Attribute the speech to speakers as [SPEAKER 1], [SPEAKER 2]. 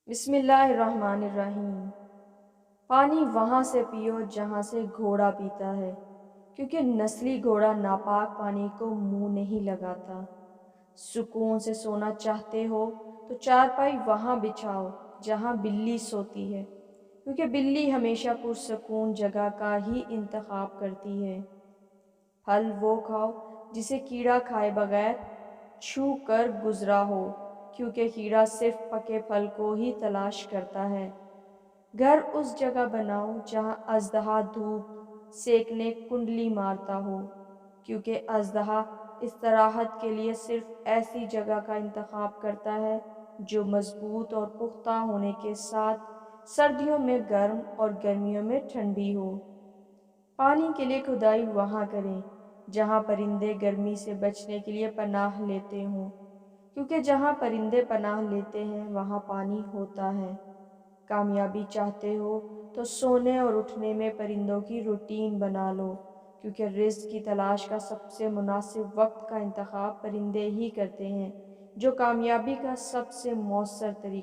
[SPEAKER 1] بسم اللہ الرحمن الرحیم۔ پانی وہاں سے پیو جہاں سے گھوڑا پیتا ہے، کیونکہ نسلی گھوڑا ناپاک پانی کو منہ نہیں لگاتا۔ سکون سے سونا چاہتے ہو تو چارپائی وہاں بچھاؤ جہاں بلی سوتی ہے، کیونکہ بلی ہمیشہ پرسکون جگہ کا ہی انتخاب کرتی ہے۔ پھل وہ کھاؤ جسے کیڑا کھائے بغیر چھو کر گزرا ہو، کیونکہ کیڑا صرف پکے پھل کو ہی تلاش کرتا ہے۔ گھر اس جگہ بناؤ جہاں اژدہا دھوپ سیکنے کنڈلی مارتا ہو، کیونکہ اژدہا استراحت کے لیے صرف ایسی جگہ کا انتخاب کرتا ہے جو مضبوط اور پختہ ہونے کے ساتھ سردیوں میں گرم اور گرمیوں میں ٹھنڈی ہو۔ پانی کے لیے کھدائی وہاں کریں جہاں پرندے گرمی سے بچنے کے لیے پناہ لیتے ہوں، کیونکہ جہاں پرندے پناہ لیتے ہیں وہاں پانی ہوتا ہے۔ کامیابی چاہتے ہو تو سونے اور اٹھنے میں پرندوں کی روٹین بنا لو، کیونکہ رزق کی تلاش کا سب سے مناسب وقت کا انتخاب پرندے ہی کرتے ہیں، جو کامیابی کا سب سے مؤثر طریقہ